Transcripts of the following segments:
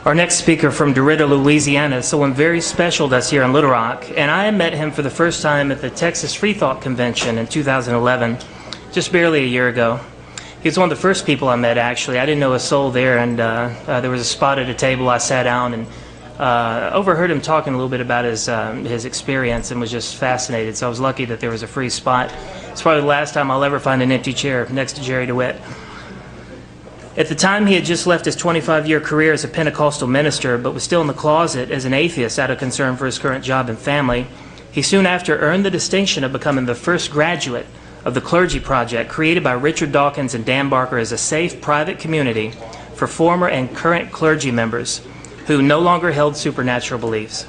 Our next speaker from Dewitt, Louisiana, is someone very special to us here in Little Rock, and I met him for the first time at the Texas Free Thought Convention in 2011, just barely a year ago. He was one of the first people I met, actually. I didn't know a soul there, and there was a spot at a table. I sat down and overheard him talking a little bit about his experience and was just fascinated, so I was lucky that there was a free spot. It's probably the last time I'll ever find an empty chair next to Jerry Dewitt. At the time, he had just left his 25-year career as a Pentecostal minister, but was still in the closet as an atheist out of concern for his current job and family. He soon after earned the distinction of becoming the first graduate of the Clergy Project, created by Richard Dawkins and Dan Barker as a safe, private community for former and current clergy members who no longer held supernatural beliefs.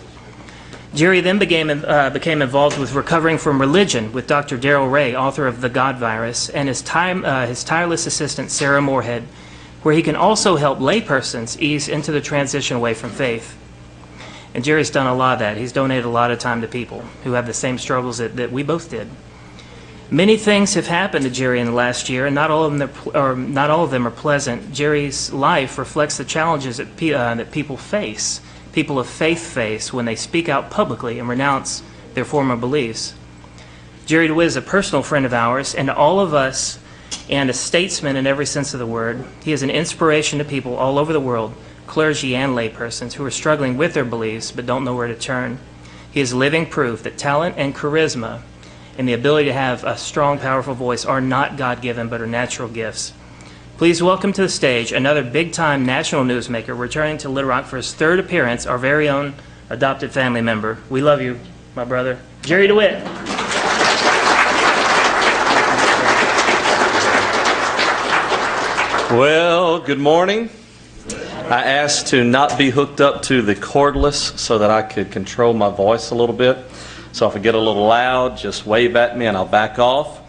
Jerry then became involved with recovering from religion with Dr. Darrell Ray, author of The God Virus, and his tireless assistant, Sarah Moorhead, where he can also help laypersons ease into the transition away from faith. And Jerry's done a lot of that. He's donated a lot of time to people who have the same struggles that we both did. Many things have happened to Jerry in the last year, and not all of them are pleasant. Jerry's life reflects the challenges that people face, people of faith face, when they speak out publicly and renounce their former beliefs. Jerry Dewitt is a personal friend of ours, and to all of us, and a statesman in every sense of the word. He is an inspiration to people all over the world, clergy and laypersons, who are struggling with their beliefs but don't know where to turn. He is living proof that talent and charisma and the ability to have a strong, powerful voice are not God-given but are natural gifts. Please welcome to the stage another big-time national newsmaker returning to Little Rock for his third appearance, our very own adopted family member. We love you, my brother, Jerry Dewitt. Well, good morning. I asked to not be hooked up to the cordless so that I could control my voice a little bit. So if I get a little loud, just wave at me and I'll back off.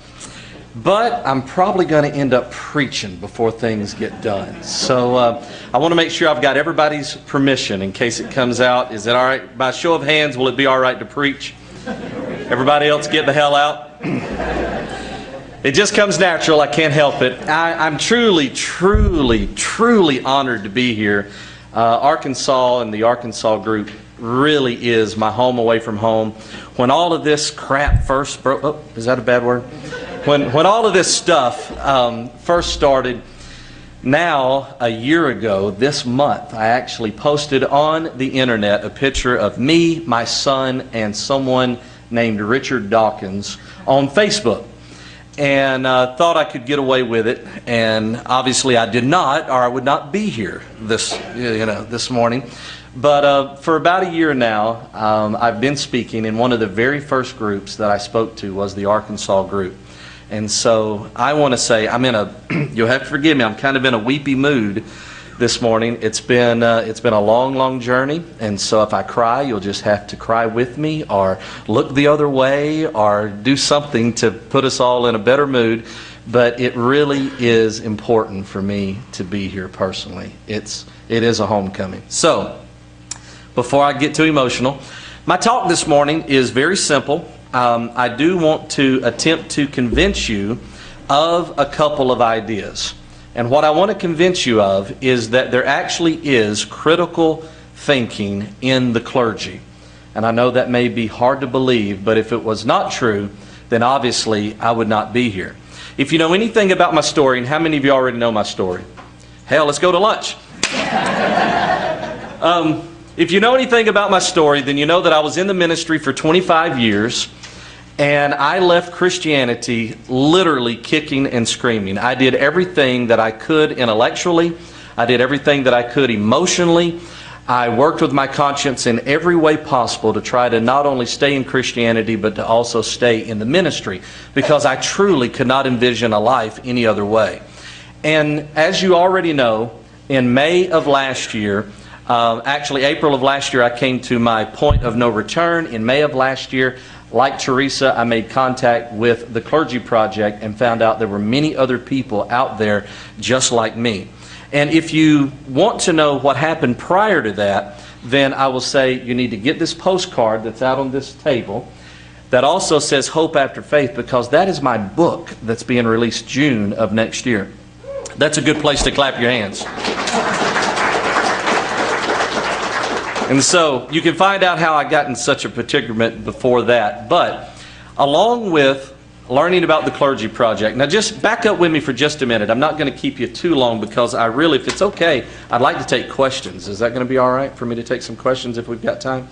But I'm probably going to end up preaching before things get done. So I want to make sure I've got everybody's permission in case it comes out. Is it all right? By show of hands, will it be all right to preach? Everybody else get the hell out? It just comes natural. I can't help it. I'm truly honored to be here. Arkansas and the Arkansas group really is my home away from home. When all of this crap first broke, oh, is that a bad word? When all of this stuff first started, now a year ago, this month, I actually posted on the internet a picture of me, my son, and someone named Richard Dawkins on Facebook. And thought I could get away with it, and obviously I did not, or I would not be here this morning. But for about a year now, I've been speaking, in one of the very first groups that I spoke to was the Arkansas group. And so I want to say, you'll have to forgive me, I'm kind of in a weepy mood this morning. It's been a long journey, and so if I cry, you'll just have to cry with me, or look the other way, or do something to put us all in a better mood. But it really is important for me to be here personally. It is a homecoming. So before I get too emotional, my talk this morning is very simple. I do want to attempt to convince you of a couple of ideas. And what I want to convince you of is that there actually is critical thinking in the clergy. And I know that may be hard to believe, but if it was not true, then obviously I would not be here. If you know anything about my story, and how many of you already know my story? Hell, let's go to lunch. If you know anything about my story, then you know that I was in the ministry for 25 years. And I left Christianity literally kicking and screaming. I did everything that I could intellectually. I did everything that I could emotionally. I worked with my conscience in every way possible to try to not only stay in Christianity, but to also stay in the ministry, because I truly could not envision a life any other way. And as you already know, in May of last year, actually April of last year, I came to my point of no return. In May of last year, like Teresa, I made contact with the Clergy Project and found out there were many other people out there just like me. And if you want to know what happened prior to that, then I will say you need to get this postcard that's out on this table that also says Hope After Faith, because that is my book that's being released June of next year. That's a good place to clap your hands. And so you can find out how I got in such a predicament before that. But along with learning about the Clergy Project, now just back up with me for just a minute. I'm not going to keep you too long because I really, if it's okay, I'd like to take questions. Is that going to be all right for me to take some questions if we've got time?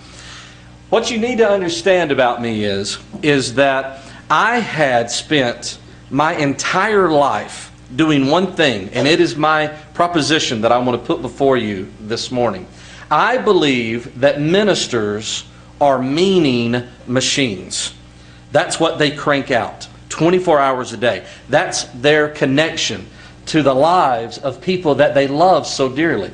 What you need to understand about me is that I had spent my entire life doing one thing, and it is my proposition that I want to put before you this morning. I believe that ministers are meaning machines. That's what they crank out 24 hours a day. That's their connection to the lives of people that they love so dearly.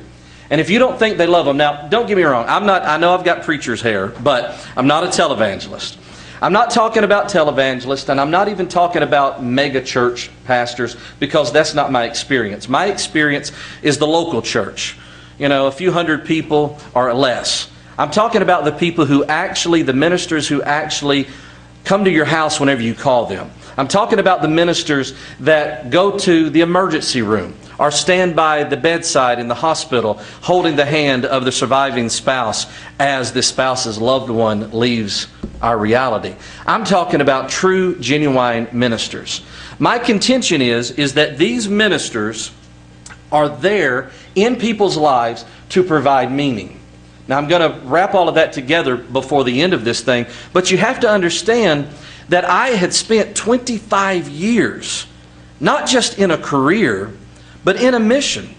And if you don't think they love them, now don't get me wrong, I know I've got preacher's hair, but I'm not a televangelist. I'm not talking about televangelists, and I'm not even talking about mega church pastors, because that's not my experience. My experience is the local church. You know, a few hundred people or less. I'm talking about the people who actually, the ministers who actually come to your house whenever you call them. I'm talking about the ministers that go to the emergency room or stand by the bedside in the hospital holding the hand of the surviving spouse as the spouse's loved one leaves our reality. I'm talking about true, genuine ministers. My contention is that these ministers are there in people's lives to provide meaning. Now I'm going to wrap all of that together before the end of this thing, but you have to understand that I had spent 25 years, not just in a career, but in a mission.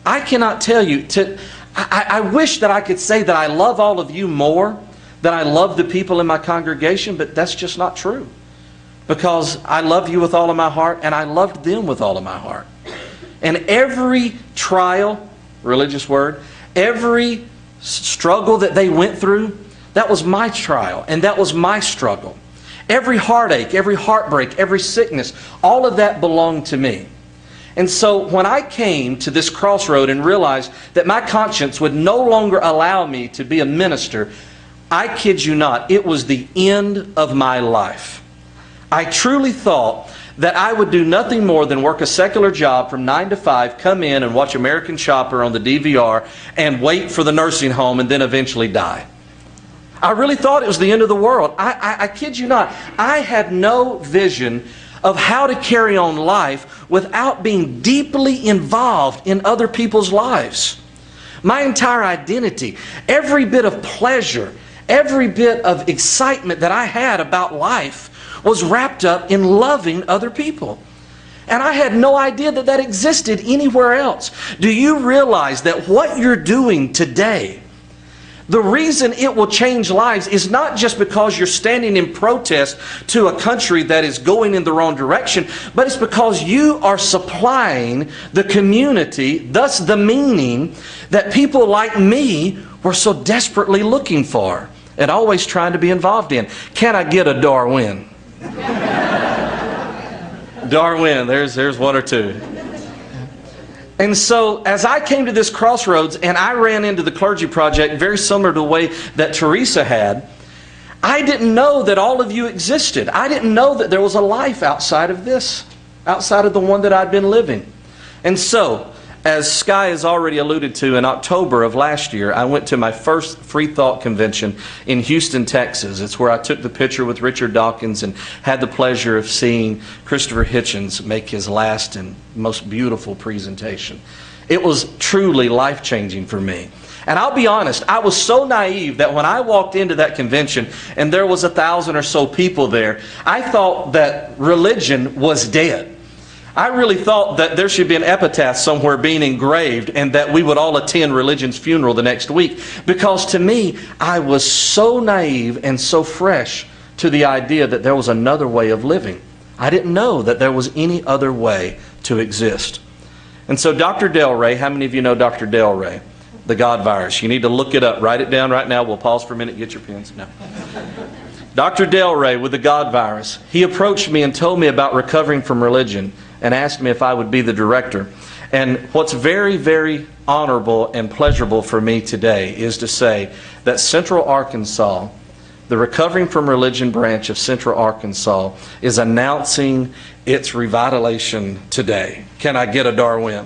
I cannot tell you, I wish that I could say that I love all of you more than I love the people in my congregation, but that's just not true. Because I love you with all of my heart, and I loved them with all of my heart. And every trial, religious word, every struggle that they went through, that was my trial, and that was my struggle. Every heartache, every heartbreak, every sickness, all of that belonged to me. And so when I came to this crossroad and realized that my conscience would no longer allow me to be a minister, I kid you not, it was the end of my life. I truly thought that I would do nothing more than work a secular job from 9 to 5, come in and watch American Chopper on the DVR, and wait for the nursing home and then eventually die. I really thought it was the end of the world. I kid you not. I had no vision of how to carry on life without being deeply involved in other people's lives. My entire identity, every bit of pleasure, every bit of excitement that I had about life was wrapped up in loving other people. And I had no idea that that existed anywhere else. Do you realize that what you're doing today, the reason it will change lives is not just because you're standing in protest to a country that is going in the wrong direction, but it's because you are supplying the community, thus the meaning that people like me were so desperately looking for and always trying to be involved in. Can I get a Darwin? Darwin, there's one or two. And so as I came to this crossroads and I ran into the Clergy Project very similar to the way that Teresa had, I didn't know that all of you existed. I didn't know that there was a life outside of this, outside of the one that I'd been living. And so, as Sky has already alluded to, in October of last year, I went to my first Free Thought Convention in Houston, Texas. It's where I took the picture with Richard Dawkins and had the pleasure of seeing Christopher Hitchens make his last and most beautiful presentation. It was truly life-changing for me. And I'll be honest, I was so naive that when I walked into that convention and there was 1,000 or so people there, I thought that religion was dead. I really thought that there should be an epitaph somewhere being engraved and that we would all attend religion's funeral the next week. Because to me, I was so naive and so fresh to the idea that there was another way of living. I didn't know that there was any other way to exist. And so Dr. Del Rey, how many of you know Dr. Del Rey? The God virus. You need to look it up. Write it down right now. We'll pause for a minute. Get your pens. No. Dr. Del Rey with the God virus. He approached me and told me about recovering from religion and asked me if I would be the director. And what's very, very honorable and pleasurable for me today is to say that Central Arkansas, the Recovering from Religion branch of Central Arkansas, is announcing its revitalization today. Can I get a Darwin?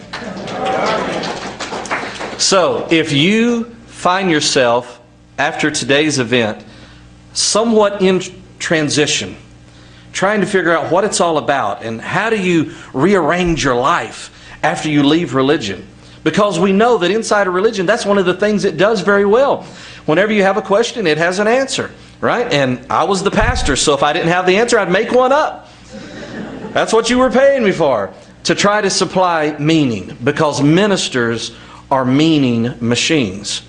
So, if you find yourself, after today's event, somewhat in transition, trying to figure out what it's all about and how do you rearrange your life after you leave religion. Because we know that inside of religion, that's one of the things it does very well. Whenever you have a question, it has an answer, right? And I was the pastor, so if I didn't have the answer, I'd make one up. That's what you were paying me for, to try to supply meaning, because ministers are meaning machines.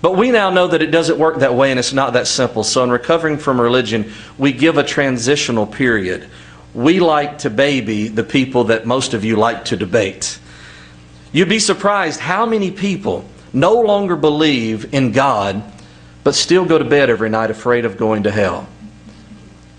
But we now know that it doesn't work that way and it's not that simple. So in recovering from religion, we give a transitional period. We like to baby the people that most of you like to debate. You'd be surprised how many people no longer believe in God, but still go to bed every night afraid of going to hell.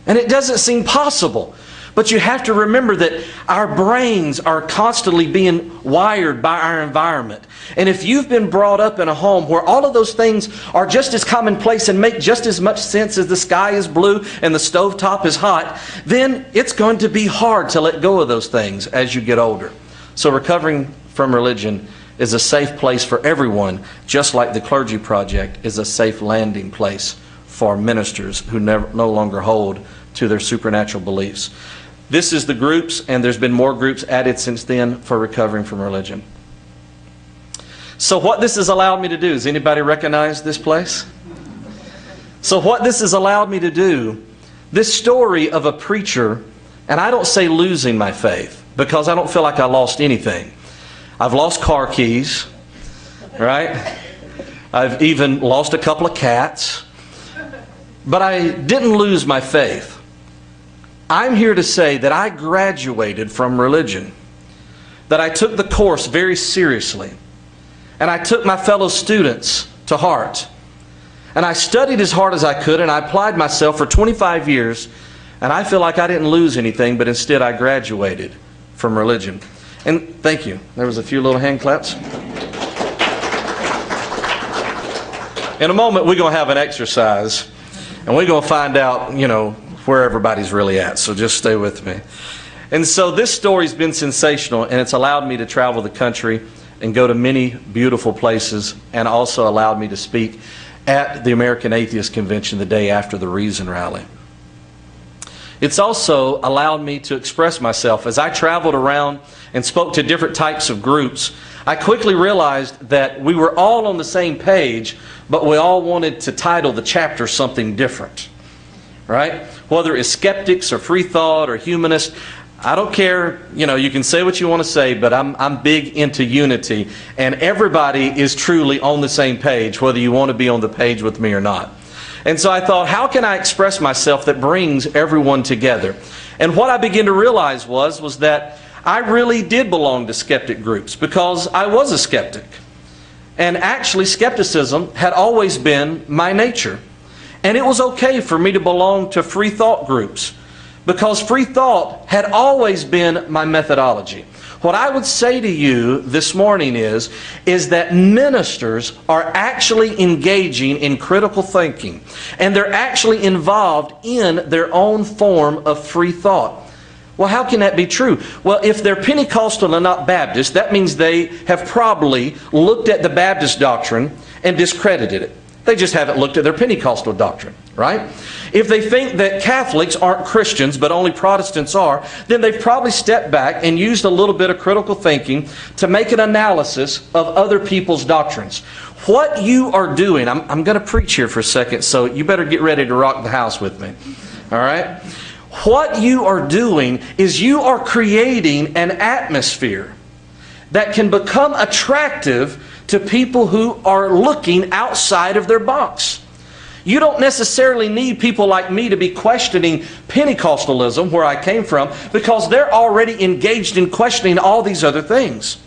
And it doesn't seem possible. But you have to remember that our brains are constantly being wired by our environment. And if you've been brought up in a home where all of those things are just as commonplace and make just as much sense as the sky is blue and the stovetop is hot, then it's going to be hard to let go of those things as you get older. So recovering from religion is a safe place for everyone, just like the Clergy Project is a safe landing place for ministers who no longer hold to their supernatural beliefs. This is the groups, and there's been more groups added since then for recovering from religion. So what this has allowed me to do, does anybody recognize this place? So what this has allowed me to do, this story of a preacher, and I don't say losing my faith, because I don't feel like I lost anything. I've lost car keys, right? I've even lost a couple of cats. But I didn't lose my faith. I'm here to say that I graduated from religion, that I took the course very seriously, and I took my fellow students to heart. And I studied as hard as I could, and I applied myself for 25 years, and I feel like I didn't lose anything, but instead I graduated from religion. And thank you. There was a few little hand claps. In a moment, we're going to have an exercise, and we're going to find out, where everybody's really at. So just stay with me. And so this story's been sensational, and it's allowed me to travel the country and go to many beautiful places, and also allowed me to speak at the American Atheist Convention the day after the Reason Rally. It's also allowed me to express myself. As I traveled around and spoke to different types of groups, I quickly realized that we were all on the same page, but we all wanted to title the chapter something different. Right? Whether it's skeptics or free thought or humanist, I don't care. You can say what you want to say, but I'm big into unity, and everybody is truly on the same page, whether you want to be on the page with me or not. And so I thought, how can I express myself that brings everyone together? And what I began to realize was that I really did belong to skeptic groups, because I was a skeptic. And actually, skepticism had always been my nature. And it was okay for me to belong to free thought groups, because free thought had always been my methodology. What I would say to you this morning is that ministers are actually engaging in critical thinking, and they're actually involved in their own form of free thought. Well, how can that be true? Well, if they're Pentecostal and not Baptist, that means they have probably looked at the Baptist doctrine and discredited it. They just haven't looked at their Pentecostal doctrine, right? If they think that Catholics aren't Christians, but only Protestants are, then they've probably stepped back and used a little bit of critical thinking to make an analysis of other people's doctrines. What you are doing, I'm going to preach here for a second, so you better get ready to rock the house with me, all right? What you are doing is you are creating an atmosphere that can become attractive to people who are looking outside of their box. You don't necessarily need people like me to be questioning Pentecostalism, where I came from, because they're already engaged in questioning all these other things.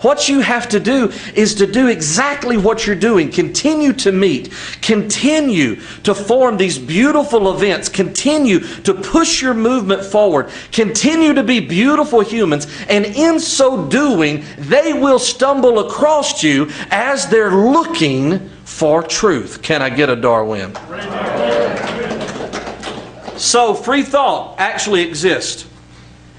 What you have to do is to do exactly what you're doing. Continue to meet. Continue to form these beautiful events. Continue to push your movement forward. Continue to be beautiful humans. And in so doing, they will stumble across you as they're looking for truth. Can I get a Darwin? So free thought actually exists.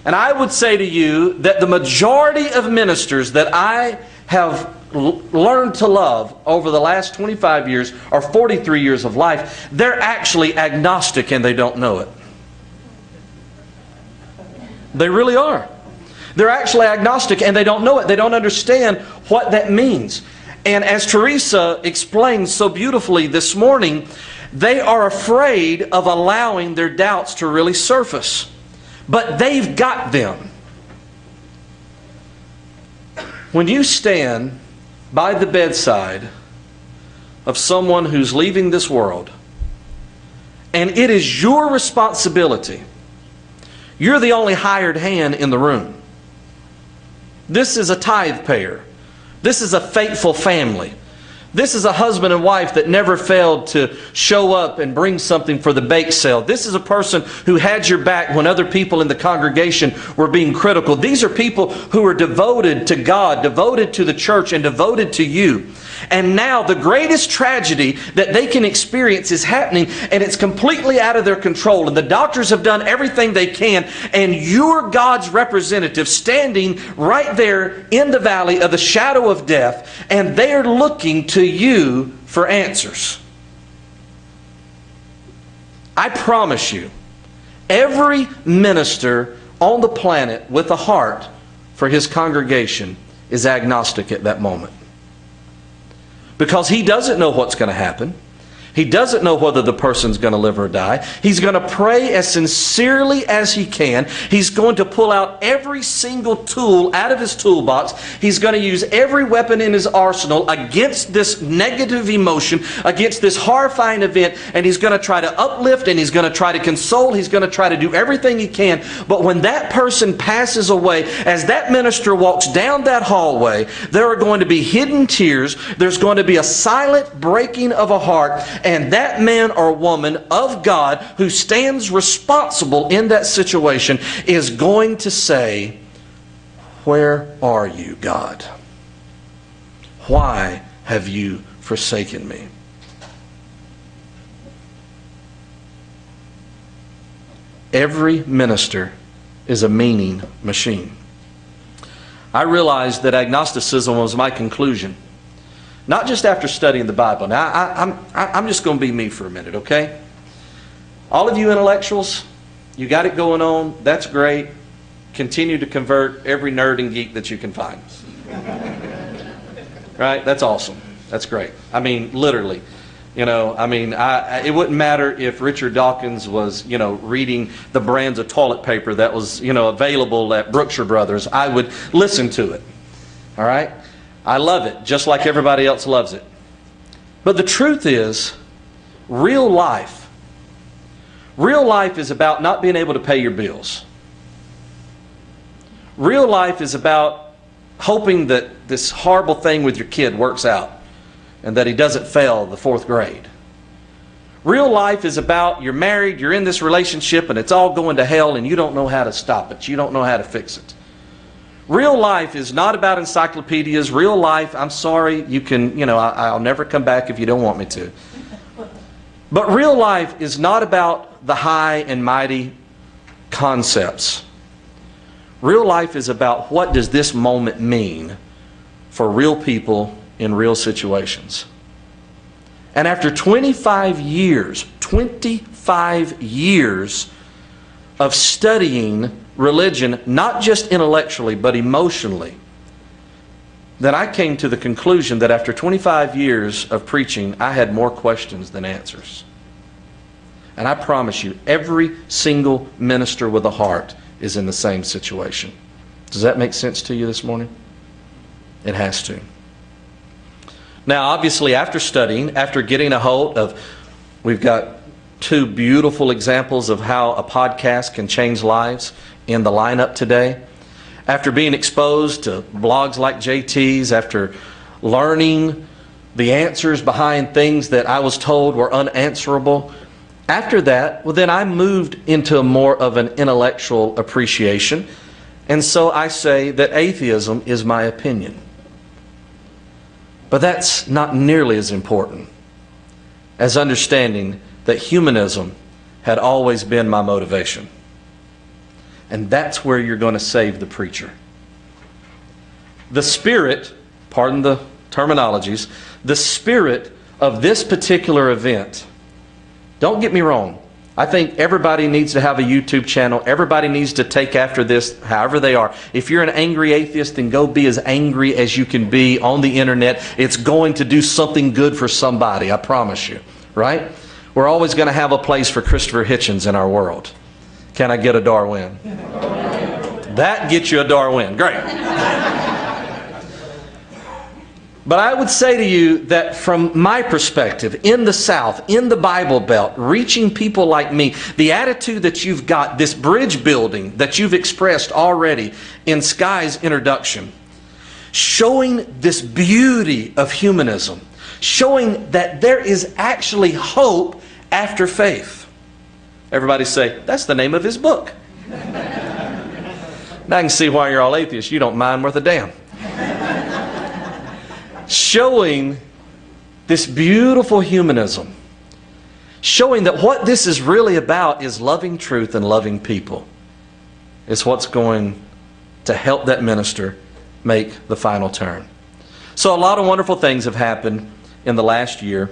And I would say to you that the majority of ministers that I have learned to love over the last 25 years or 43 years of life, they're actually agnostic and they don't know it. They really are. They're actually agnostic and they don't know it. They don't understand what that means. And as Teresa explained so beautifully this morning, they are afraid of allowing their doubts to really surface. But they've got them. When you stand by the bedside of someone who's leaving this world, and it is your responsibility, you're the only hired hand in the room. This is a tithe payer. This is a faithful family. This is a husband and wife that never failed to show up and bring something for the bake sale. This is a person who had your back when other people in the congregation were being critical. These are people who are devoted to God, devoted to the church, and devoted to you. And now the greatest tragedy that they can experience is happening, and it's completely out of their control. And the doctors have done everything they can, and you're God's representative standing right there in the valley of the shadow of death, and they're looking to you for answers. I promise you, every minister on the planet with a heart for his congregation is agnostic at that moment. Because he doesn't know what's going to happen. He doesn't know whether the person's going to live or die. He's going to pray as sincerely as he can. He's going to pull out every single tool out of his toolbox. He's going to use every weapon in his arsenal against this negative emotion, against this horrifying event, and he's going to try to uplift and he's going to try to console. He's going to try to do everything he can. But when that person passes away, as that minister walks down that hallway, there are going to be hidden tears. There's going to be a silent breaking of a heart. And that man or woman of God who stands responsible in that situation is going to say, "Where are you, God? Why have you forsaken me?" Every minister is a meaning machine. I realized that agnosticism was my conclusion. Not just after studying the Bible. Now, I'm just going to be me for a minute, okay? All of you intellectuals, you got it going on. That's great. Continue to convert every nerd and geek that you can find. Right? That's awesome. That's great. I mean, literally. You know, I mean, it wouldn't matter if Richard Dawkins was, you know, reading the brands of toilet paper that was, you know, available at Brookshire Brothers. I would listen to it. All right? I love it, just like everybody else loves it. But the truth is, real life is about not being able to pay your bills. Real life is about hoping that this horrible thing with your kid works out and that he doesn't fail the 4th grade. Real life is about you're married, you're in this relationship, and it's all going to hell and you don't know how to stop it. You don't know how to fix it. Real life is not about encyclopedias. Real life, I'm sorry, you can, you know, I'll never come back if you don't want me to. But real life is not about the high and mighty concepts. Real life is about what does this moment mean for real people in real situations. And after 25 years of studying religion, not just intellectually, but emotionally, then I came to the conclusion that after 25 years of preaching, I had more questions than answers. And I promise you, every single minister with a heart is in the same situation. Does that make sense to you this morning? It has to. Now, obviously, after studying, after getting a hold of, we've got 2 beautiful examples of how a podcast can change lives in the lineup today. After being exposed to blogs like JT's, after learning the answers behind things that I was told were unanswerable, after that, well, then I moved into more of an intellectual appreciation. And so I say that atheism is my opinion. But that's not nearly as important as understanding that humanism had always been my motivation. And that's where you're going to save the preacher. The Spirit pardon the terminologies, the spirit of this particular event. Don't get me wrong. I think everybody needs to have a YouTube channel. Everybody needs to take after this however they are. If you're an angry atheist, then go be as angry as you can be on the internet. It's going to do something good for somebody, I promise you. Right? We're always going to have a place for Christopher Hitchens in our world. Can I get a Darwin? That gets you a Darwin. Great. But I would say to you that from my perspective, in the South, in the Bible Belt, reaching people like me, the attitude that you've got, this bridge building that you've expressed already in Sky's introduction, showing this beauty of humanism, showing that there is actually hope after faith. Everybody say, that's the name of his book. Now I can see why you're all atheists. You don't mind worth a damn. Showing this beautiful humanism. Showing that what this is really about is loving truth and loving people. It's what's going to help that minister make the final turn. So a lot of wonderful things have happened in the last year.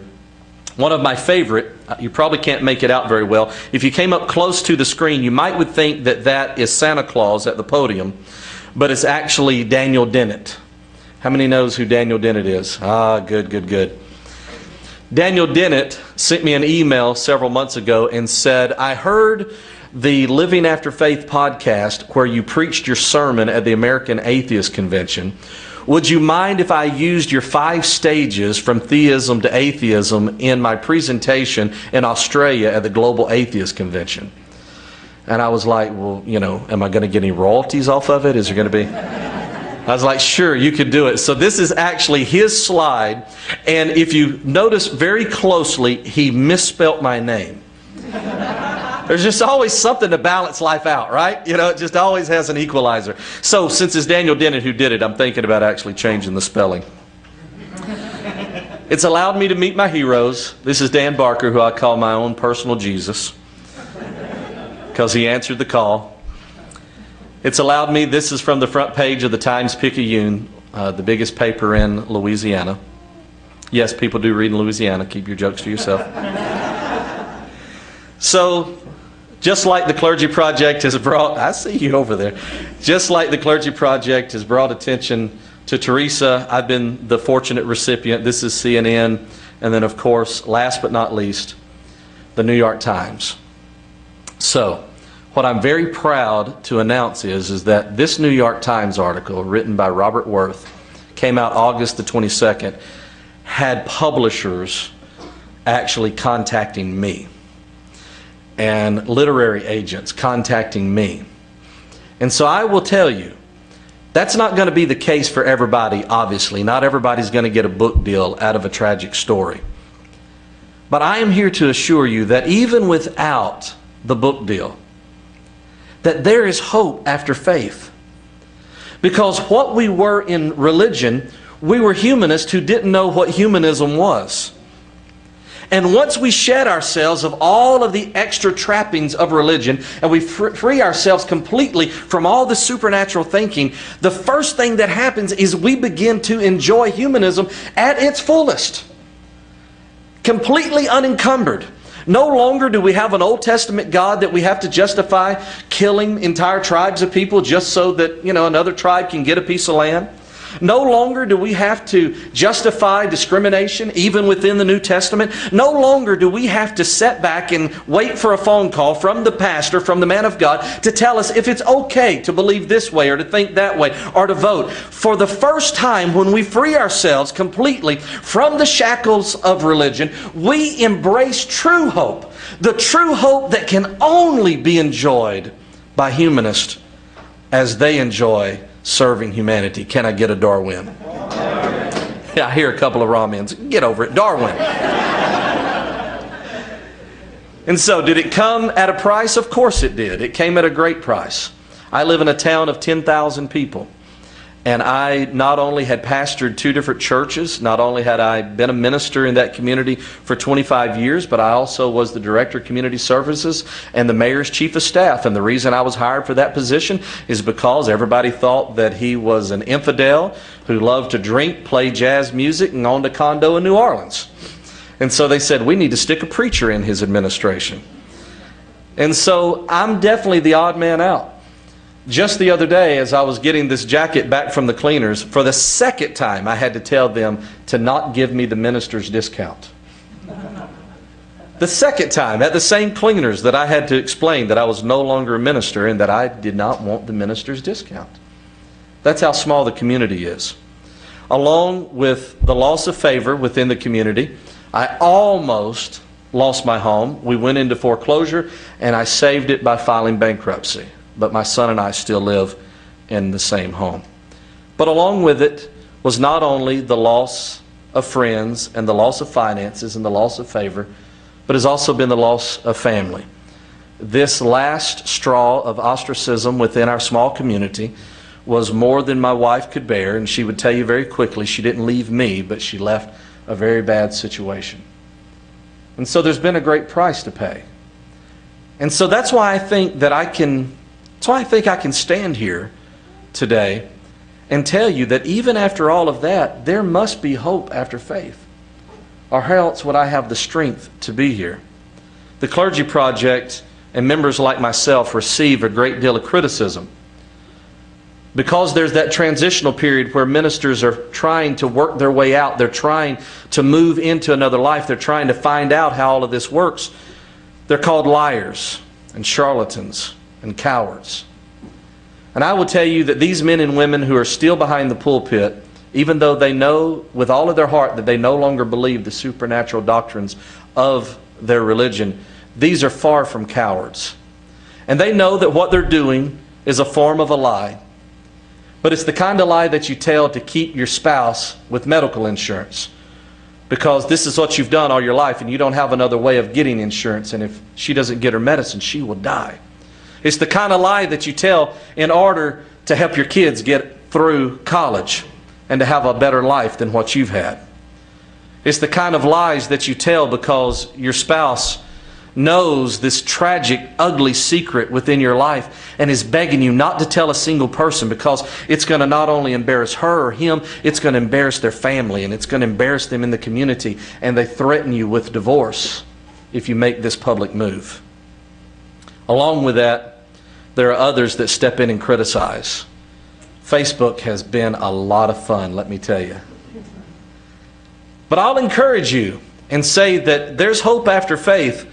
One of my favorite, you probably can't make it out very well. If you came up close to the screen, you might would think that that is Santa Claus at the podium, but it's actually Daniel Dennett. How many knows who Daniel Dennett is? Ah, good, good, good. Daniel Dennett sent me an email several months ago and said, I heard the Living After Faith podcast where you preached your sermon at the American Atheist Convention. Would you mind if I used your 5 stages from theism to atheism in my presentation in Australia at the Global Atheist Convention? And I was like, well, you know, am I going to get any royalties off of it? Is there going to be... I was like, sure, you could do it. So this is actually his slide. And if you notice very closely, he misspelt my name. There's just always something to balance life out, right? You know, it just always has an equalizer. So since it's Daniel Dennett who did it, I'm thinking about actually changing the spelling. It's allowed me to meet my heroes. This is Dan Barker, who I call my own personal Jesus, because he answered the call. It's allowed me, this is from the front page of the Times-Picayune, the biggest paper in Louisiana. Yes, people do read in Louisiana. Keep your jokes to yourself. So, just like the Clergy Project has brought, I see you over there. Just like the Clergy Project has brought attention to Teresa, I've been the fortunate recipient. This is CNN. And then, of course, last but not least, the New York Times. So, what I'm very proud to announce is that this New York Times article, written by Robert Worth, came out August the 22nd, had publishers actually contacting me and literary agents contacting me. And so I will tell you, that's not going to be the case for everybody, obviously. Not everybody's going to get a book deal out of a tragic story. But I am here to assure you that even without the book deal, that there is hope after faith. Because what we were in religion, we were humanists who didn't know what humanism was. And once we shed ourselves of all of the extra trappings of religion and we free ourselves completely from all the supernatural thinking, the first thing that happens is we begin to enjoy humanism at its fullest. Completely unencumbered. No longer do we have an Old Testament God that we have to justify killing entire tribes of people just so that, you know, another tribe can get a piece of land. No longer do we have to justify discrimination even within the New Testament. No longer do we have to sit back and wait for a phone call from the pastor, from the man of God, to tell us if it's okay to believe this way or to think that way or to vote. For the first time, when we free ourselves completely from the shackles of religion, we embrace true hope. The true hope that can only be enjoyed by humanists as they enjoy serving humanity. Can I get a Darwin? Yeah, I hear a couple of ramens. Get over it. Darwin. And so, did it come at a price? Of course it did. It came at a great price. I live in a town of 10,000 people. And I not only had pastored 2 different churches, not only had I been a minister in that community for 25 years, but I also was the director of community services and the mayor's chief of staff. And the reason I was hired for that position is because everybody thought that he was an infidel who loved to drink, play jazz music, and owned a condo in New Orleans. And so they said, we need to stick a preacher in his administration. And so I'm definitely the odd man out. Just the other day, as I was getting this jacket back from the cleaners, for the second time I had to tell them to not give me the minister's discount. The second time, at the same cleaners, that I had to explain that I was no longer a minister and that I did not want the minister's discount. That's how small the community is. Along with the loss of favor within the community, I almost lost my home. We went into foreclosure, and I saved it by filing bankruptcy. But my son and I still live in the same home. But along with it was not only the loss of friends and the loss of finances and the loss of favor, but has also been the loss of family. This last straw of ostracism within our small community was more than my wife could bear, and she would tell you very quickly she didn't leave me, but she left a very bad situation. And so there's been a great price to pay. And so that's why I think that I can stand here today and tell you that even after all of that, there must be hope after faith. Or how else would I have the strength to be here? The Clergy Project and members like myself receive a great deal of criticism because there's that transitional period where ministers are trying to work their way out. They're trying to move into another life. They're trying to find out how all of this works. They're called liars and charlatans and cowards. And I will tell you that these men and women who are still behind the pulpit, even though they know with all of their heart that they no longer believe the supernatural doctrines of their religion, these are far from cowards. And they know that what they're doing is a form of a lie. But it's the kind of lie that you tell to keep your spouse with medical insurance, because this is what you've done all your life and you don't have another way of getting insurance, and if she doesn't get her medicine, she will die. It's the kind of lie that you tell in order to help your kids get through college and to have a better life than what you've had. It's the kind of lies that you tell because your spouse knows this tragic, ugly secret within your life and is begging you not to tell a single person, because it's going to not only embarrass her or him, it's going to embarrass their family and it's going to embarrass them in the community, and they threaten you with divorce if you make this public move. Along with that, there are others that step in and criticize. Facebook has been a lot of fun, let me tell you. But I'll encourage you and say that there's hope after faith,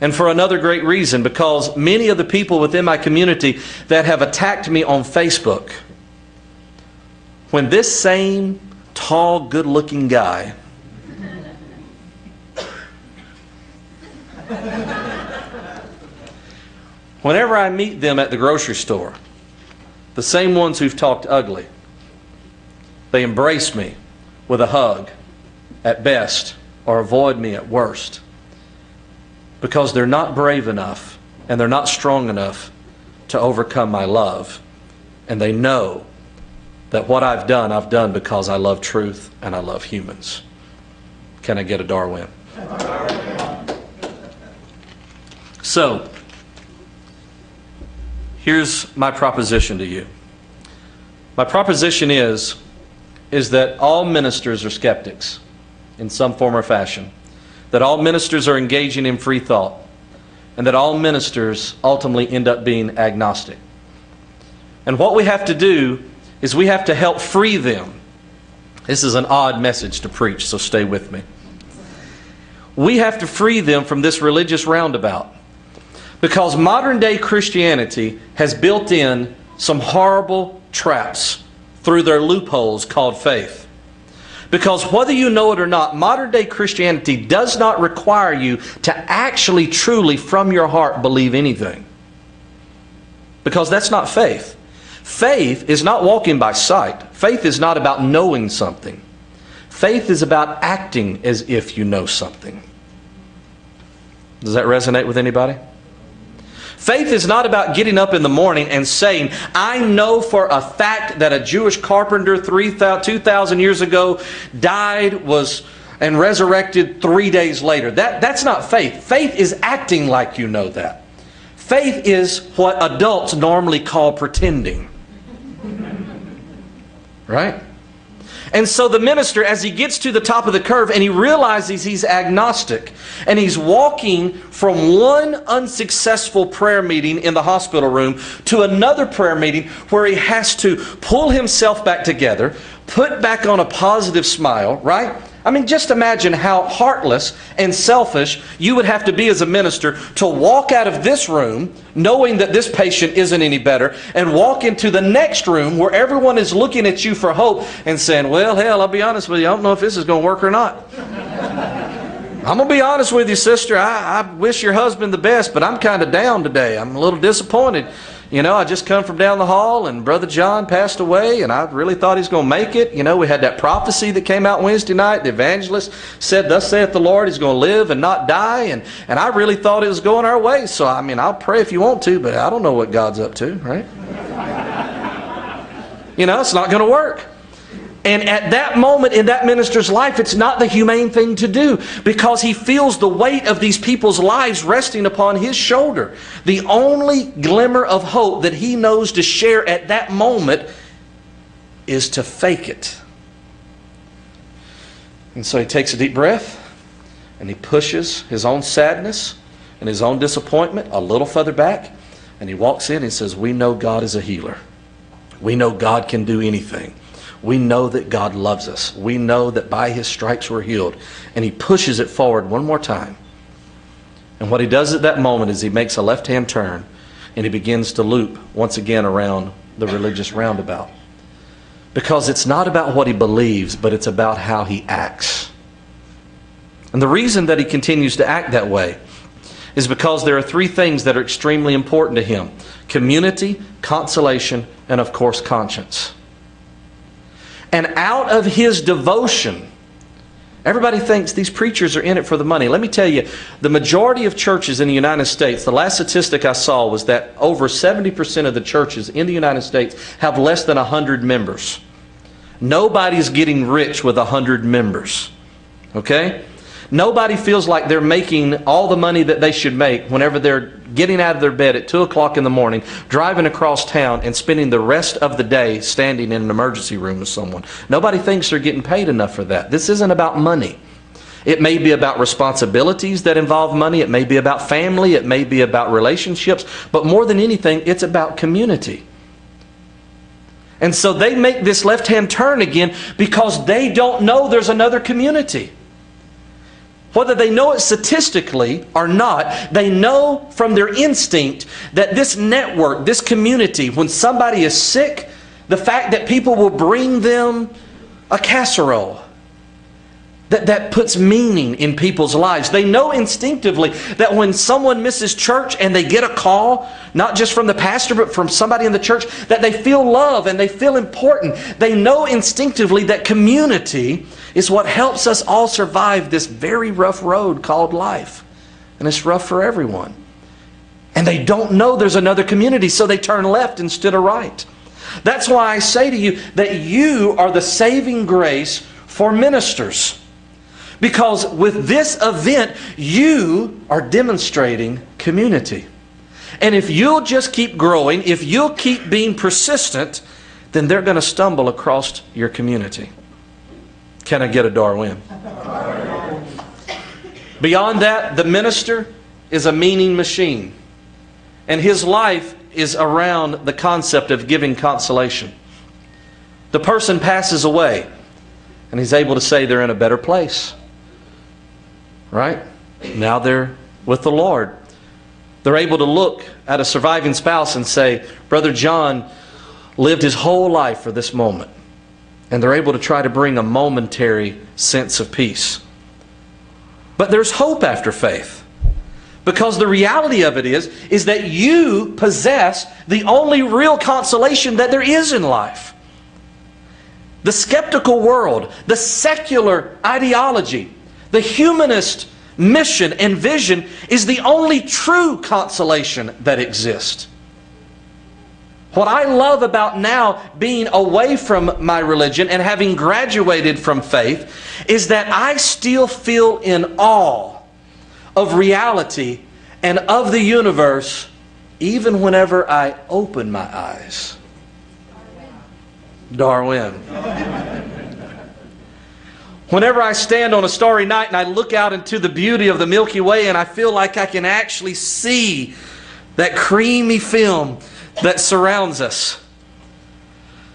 and for another great reason, because many of the people within my community that have attacked me on Facebook, when this same tall, good-looking guy whenever I meet them at the grocery store, the same ones who've talked ugly, they embrace me with a hug at best or avoid me at worst, because they're not brave enough and they're not strong enough to overcome my love. And they know that what I've done because I love truth and I love humans. Can I get a Darwin? So, here's my proposition to you. My proposition is that all ministers are skeptics in some form or fashion, that all ministers are engaging in free thought, and that all ministers ultimately end up being agnostic. And what we have to do is we have to help free them. This is an odd message to preach, so stay with me. We have to free them from this religious roundabout, because modern day Christianity has built in some horrible traps through their loopholes called faith. Because whether you know it or not, modern day Christianity does not require you to actually truly from your heart believe anything. Because that's not faith. Faith is not walking by sight. Faith is not about knowing something. Faith is about acting as if you know something. Does that resonate with anybody? Faith is not about getting up in the morning and saying, I know for a fact that a Jewish carpenter 2,000 years ago died, and resurrected 3 days later. That's not faith. Faith is acting like you know that. Faith is what adults normally call pretending. Right? And so the minister, as he gets to the top of the curve and he realizes he's agnostic, and he's walking from one unsuccessful prayer meeting in the hospital room to another prayer meeting where he has to pull himself back together, put back on a positive smile, right? I mean, just imagine how heartless and selfish you would have to be as a minister to walk out of this room knowing that this patient isn't any better and walk into the next room where everyone is looking at you for hope and saying, well, hell, I'll be honest with you, I don't know if this is going to work or not. I'm going to be honest with you, sister. I wish your husband the best, but I'm kind of down today. I'm a little disappointed. You know, I just come from down the hall and Brother John passed away and I really thought he's going to make it. You know, we had that prophecy that came out Wednesday night. The evangelist said, thus saith the Lord, he's going to live and not die. And I really thought it was going our way. So, I mean, I'll pray if you want to, but I don't know what God's up to, right? You know, it's not going to work. And at that moment in that minister's life, it's not the humane thing to do because he feels the weight of these people's lives resting upon his shoulder. The only glimmer of hope that he knows to share at that moment is to fake it. And so he takes a deep breath and he pushes his own sadness and his own disappointment a little further back, and he walks in and says, we know God is a healer. We know God can do anything. We know that God loves us. We know that by His stripes we're healed. And he pushes it forward one more time. And what he does at that moment is he makes a left-hand turn and he begins to loop once again around the religious roundabout. Because it's not about what he believes, but it's about how he acts. And the reason that he continues to act that way is because there are three things that are extremely important to him: community, consolation, and of course conscience. And out of his devotion, everybody thinks these preachers are in it for the money. Let me tell you, the majority of churches in the United States, the last statistic I saw was that over 70% of the churches in the United States have less than 100 members. Nobody's getting rich with 100 members. Okay? Nobody feels like they're making all the money that they should make whenever they're getting out of their bed at 2 o'clock in the morning, driving across town, and spending the rest of the day standing in an emergency room with someone. Nobody thinks they're getting paid enough for that. This isn't about money. It may be about responsibilities that involve money. It may be about family. It may be about relationships. But more than anything, it's about community. And so they make this left-hand turn again because they don't know there's another community. Whether they know it statistically or not, they know from their instinct that this network, this community, when somebody is sick, the fact that people will bring them a casserole, that puts meaning in people's lives. They know instinctively that when someone misses church and they get a call, not just from the pastor, but from somebody in the church, that they feel love and they feel important. They know instinctively that community is what helps us all survive this very rough road called life. And it's rough for everyone. And they don't know there's another community, so they turn left instead of right. That's why I say to you that you are the saving grace for ministers. Because with this event, you are demonstrating community. And if you'll just keep growing, if you'll keep being persistent, then they're going to stumble across your community. Can I get a Darwin? Beyond that, the minister is a meaning machine. And his life is around the concept of giving consolation. The person passes away, and he's able to say they're in a better place. Right? Now they're with the Lord. They're able to look at a surviving spouse and say, Brother John lived his whole life for this moment. And they're able to try to bring a momentary sense of peace. But there's hope after faith. Because the reality of it is that you possess the only real consolation that there is in life. The skeptical world, the secular ideology, the humanist mission and vision is the only true consolation that exists. What I love about now being away from my religion and having graduated from faith is that I still feel in awe of reality and of the universe even whenever I open my eyes. Darwin. Whenever I stand on a starry night and I look out into the beauty of the Milky Way and I feel like I can actually see that creamy film that surrounds us.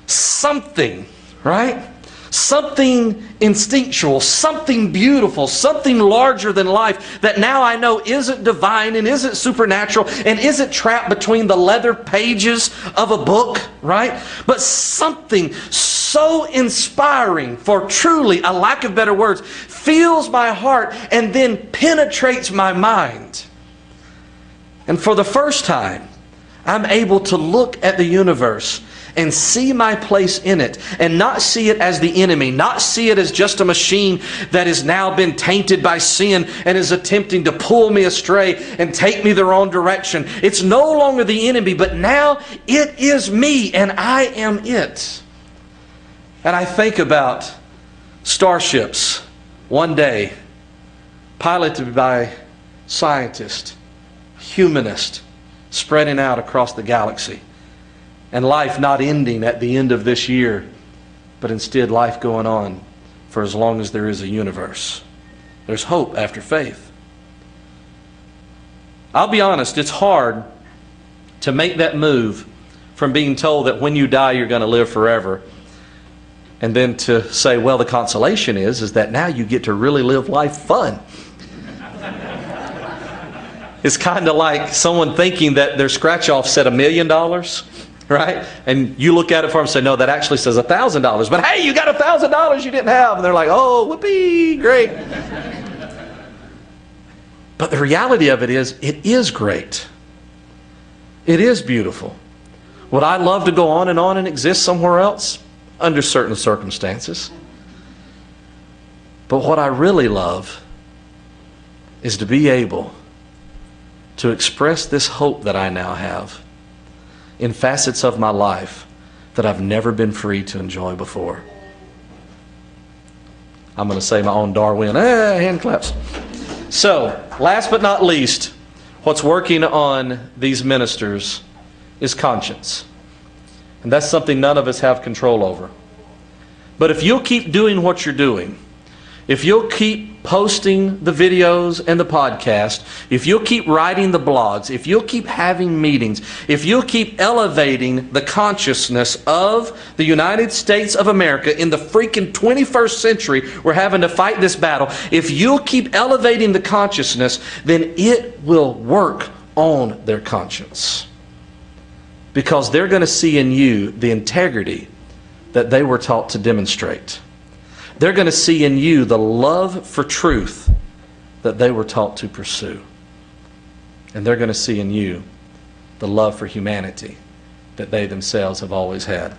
Something, right? Something instinctual, something beautiful, something larger than life that now I know isn't divine and isn't supernatural and isn't trapped between the leather pages of a book, right? But something so inspiring, for truly, a lack of better words, fills my heart and then penetrates my mind. And for the first time, I'm able to look at the universe and see my place in it and not see it as the enemy, not see it as just a machine that has now been tainted by sin and is attempting to pull me astray and take me the wrong direction. It's no longer the enemy, but now it is me and I am it. And I think about starships one day piloted by scientists, humanists, spreading out across the galaxy. And life not ending at the end of this year, but instead life going on for as long as there is a universe. There's hope after faith. I'll be honest, it's hard to make that move from being told that when you die you're going to live forever, and then to say, well, the consolation is that now you get to really live life fun. It's kind of like someone thinking that their scratch-off said $1 million, right? And you look at it for them and say, no, that actually says $1,000. But hey, you got $1,000 you didn't have. And they're like, oh, whoopee, great. But the reality of it is great. It is beautiful. Would I love to go on and exist somewhere else? Under certain circumstances. But what I really love is to be able to express this hope that I now have in facets of my life that I've never been free to enjoy before. I'm going to say my own Darwin. Hand claps. So, last but not least, what's working on these ministers is conscience. And that's something none of us have control over. But if you'll keep doing what you're doing, if you'll keep posting the videos and the podcast, if you'll keep writing the blogs, if you'll keep having meetings, if you'll keep elevating the consciousness of the United States of America in the freaking 21st century, we're having to fight this battle. If you'll keep elevating the consciousness, then it will work on their conscience. Because they're going to see in you the integrity that they were taught to demonstrate. They're going to see in you the love for truth that they were taught to pursue. And they're going to see in you the love for humanity that they themselves have always had.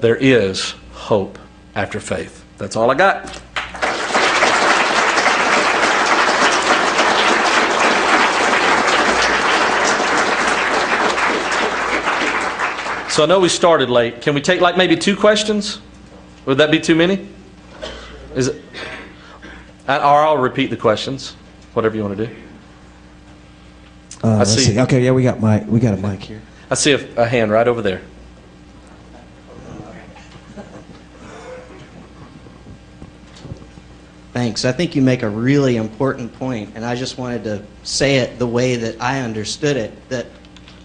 There is hope after faith. That's all I got. So I know we started late. Can we take like maybe 2 questions? Would that be too many? Is it? Or I'll repeat the questions. Whatever you want to do. Let's see. Okay, yeah, we got a mic here. I see a hand right over there. Thanks. I think you make a really important point, and I just wanted to say it the way that I understood it, that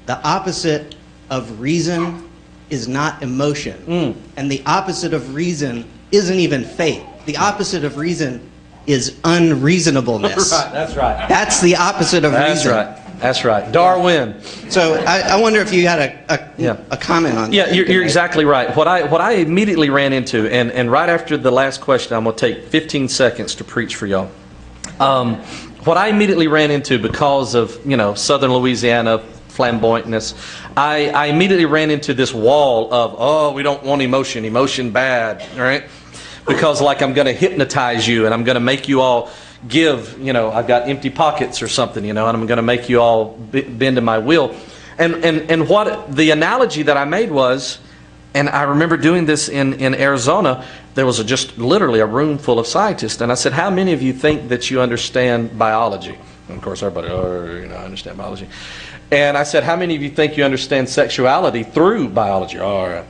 the opposite of reason is not emotion. And the opposite of reason isn't even faith. The opposite of reason is unreasonableness. Right, that's right. That's the opposite of reason. That's right. Darwin. So I wonder if you had a comment on that. Yeah, you're exactly right. What I immediately ran into, and right after the last question, I'm going to take 15 seconds to preach for y'all. What I immediately ran into because of, Southern Louisiana flamboyantness, I immediately ran into this wall of, oh, we don't want emotion bad, right? Because like I'm going to hypnotize you and I'm going to make you all give, I've got empty pockets or something, and I'm going to make you all bend to my will. And what the analogy that I made was, and I remember doing this in Arizona, there was just literally a room full of scientists, and I said, how many of you think that you understand biology? And of course, everybody, I understand biology. And I said, how many of you think you understand sexuality through biology? All right.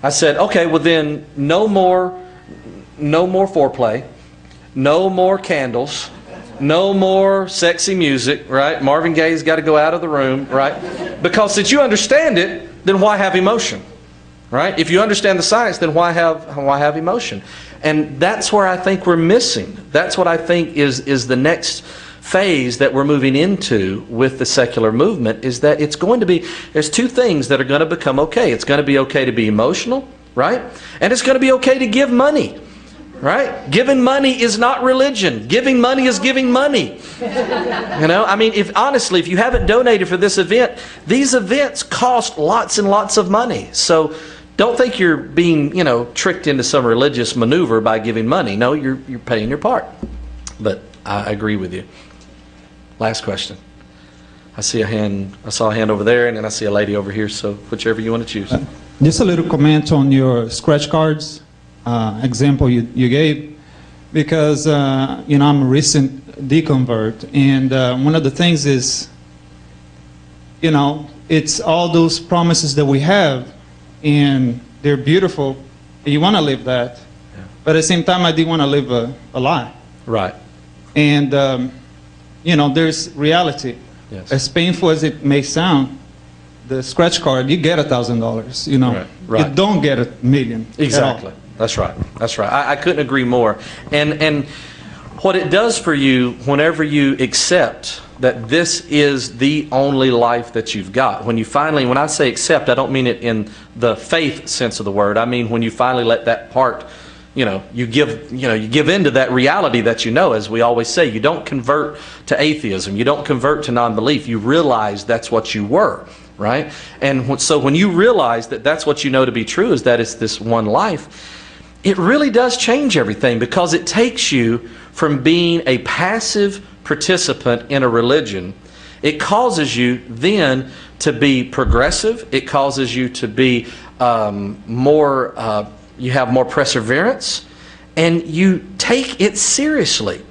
I said, okay, well then, no more foreplay, no more candles, no more sexy music, right? Marvin Gaye's got to go out of the room, right? Because since you understand it, then why have emotion, right? If you understand the science, then why have emotion? And that's where I think we're missing. That's what I think is the next phase that we're moving into with the secular movement, is that it's going to be, there's two things that are going to become okay. It's going to be okay to be emotional, right? And it's going to be okay to give money. Right? Giving money is not religion. Giving money is giving money. I mean, if you haven't donated for this event, these events cost lots and lots of money. So don't think you're being, tricked into some religious maneuver by giving money. No, you're paying your part. But I agree with you. Last question. I saw a hand over there, and then I see a lady over here, so whichever you want to choose. Just a little comment on your scratch cards. Example you gave, because I'm a recent deconvert, and one of the things is, it's all those promises that we have, and they're beautiful. You want to live that, but at the same time, I do want to live a lie. Right. And there's reality. Yes. As painful as it may sound, the scratch card, you get $1,000. Right. You don't get $1 million. Exactly. That's right. That's right. I couldn't agree more. And what it does for you whenever you accept that this is the only life that you've got, when I say accept, I don't mean it in the faith sense of the word. I mean when you finally let that part, you give into that reality that as we always say, you don't convert to atheism, you don't convert to non-belief. You realize that's what you were. Right? And so when you realize that that's what you know to be true, is that it's this one life, it really does change everything, because it takes you from being a passive participant in a religion. It causes you then to be progressive. It causes you to be you have more perseverance, and you take it seriously.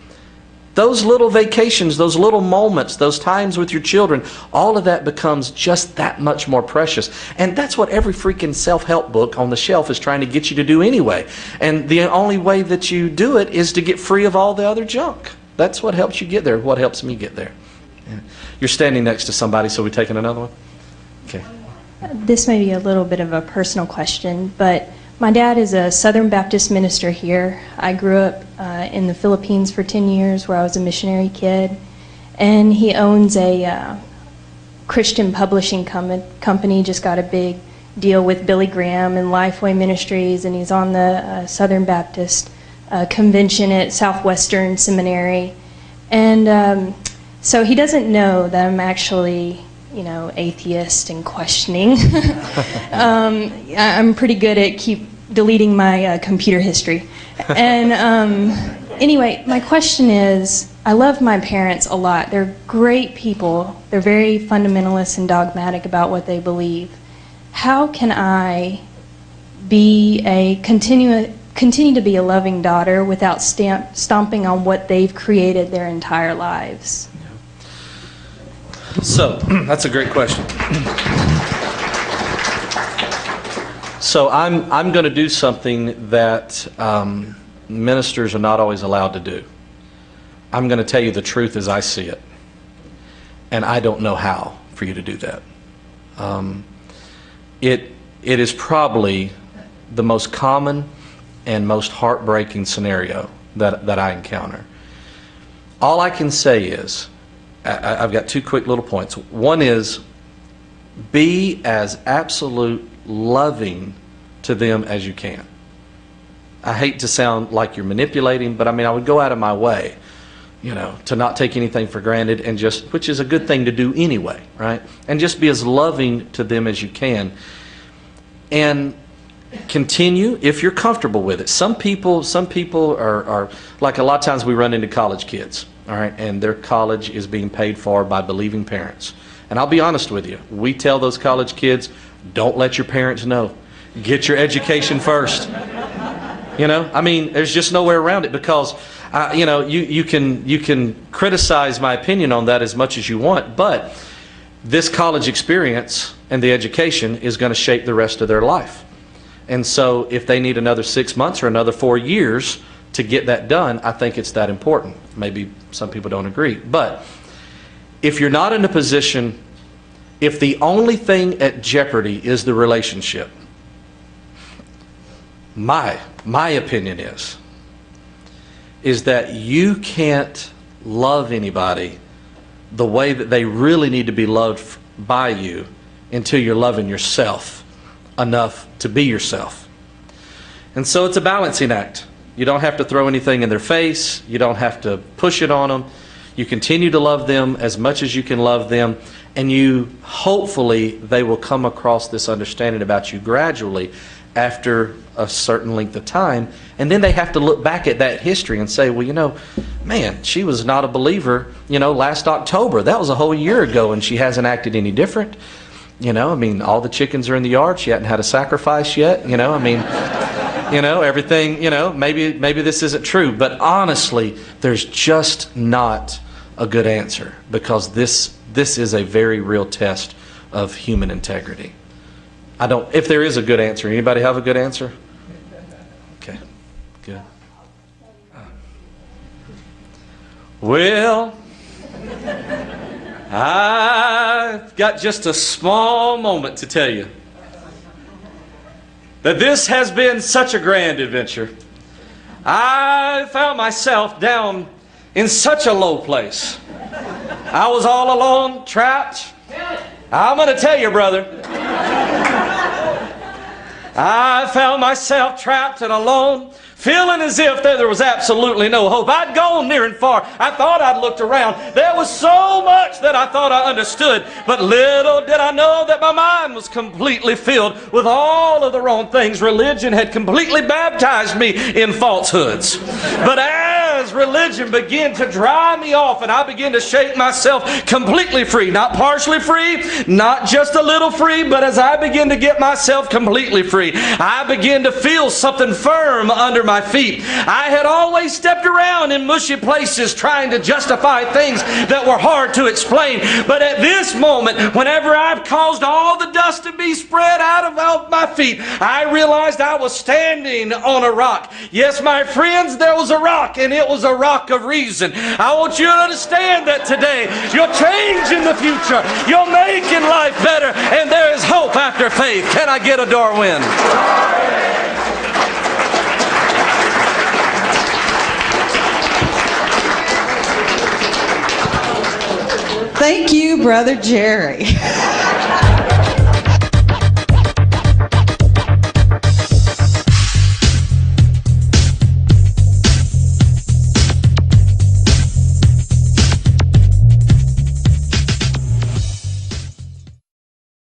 Those little vacations, those little moments, those times with your children, all of that becomes just that much more precious. And that's what every freaking self-help book on the shelf is trying to get you to do anyway. And the only way that you do it is to get free of all the other junk. That's what helps you get there, what helps me get there. Yeah. You're standing next to somebody, so we're taking another one? Okay. This may be a little bit of a personal question, but my dad is a Southern Baptist minister here. I grew up in the Philippines for 10 years where I was a missionary kid. And he owns a Christian publishing company, just got a big deal with Billy Graham and Lifeway Ministries, and he's on the Southern Baptist convention at Southwestern Seminary. And so he doesn't know that I'm actually atheist and questioning. I'm pretty good at keep deleting my computer history. And anyway, my question is, I love my parents a lot. They're great people. They're very fundamentalist and dogmatic about what they believe. How can I continue to be a loving daughter without stomping on what they've created their entire lives? So, that's a great question. So I'm going to do something that ministers are not always allowed to do. I'm going to tell you the truth as I see it. And I don't know how for you to do that. It is probably the most common and most heartbreaking scenario that I encounter. All I can say is, I've got two quick little points. One is, be as absolute loving to them as you can. I hate to sound like you're manipulating, but I would go out of my way, to not take anything for granted, and which is a good thing to do anyway, right? And just be as loving to them as you can. And continue if you're comfortable with it. Some people are like, a lot of times we run into college kids, all right, and their college is being paid for by believing parents. And I'll be honest with you, we tell those college kids, don't let your parents know. Get your education first. You know, I mean, there's just no way around it, because you know, you can criticize my opinion on that as much as you want, but this college experience and the education is going to shape the rest of their life. And so if they need another 6 months or another 4 years to get that done, I think it's that important. Maybe some people don't agree. But if you're not in a position, if the only thing at jeopardy is the relationship, my opinion is that you can't love anybody the way that they really need to be loved by you until you're loving yourself enough to be yourself. And so it's a balancing act. You don't have to throw anything in their face. You don't have to push it on them. You continue to love them as much as you can love them, and you hopefully they will come across this understanding about you gradually after a certain length of time, and then they have to look back at that history and say, well, you know, man, she was not a believer, you know, last October. That was a whole year ago, and she hasn't acted any different. You know, I mean, all the chickens are in the yard. She hadn't had a sacrifice yet. You know, I mean, you know, everything, you know, maybe this isn't true. But honestly, there's just not a good answer, because this is a very real test of human integrity. If there is a good answer, anybody have a good answer? Okay, good. Well, I've got just a small moment to tell you that this has been such a grand adventure. I found myself down in such a low place. I was all alone, trapped. I'm going to tell you, brother. I found myself trapped and alone, feeling as if there was absolutely no hope. I'd gone near and far. I thought I'd looked around. There was so much that I thought I understood, but little did I know that my mind was completely filled with all of the wrong things. Religion had completely baptized me in falsehoods. But as religion began to dry me off and I began to shake myself completely free, not partially free, not just a little free, but as I began to get myself completely free, I began to feel something firm under my feet. I had always stepped around in mushy places trying to justify things that were hard to explain. But at this moment, whenever I've caused all the dust to be spread out of my feet, I realized I was standing on a rock. Yes, my friends, there was a rock, and it was a rock of reason. I want you to understand that today you'll change in the future. You'll make in life better, and there is hope after faith. Can I get a Darwin? Thank you, Brother Jerry.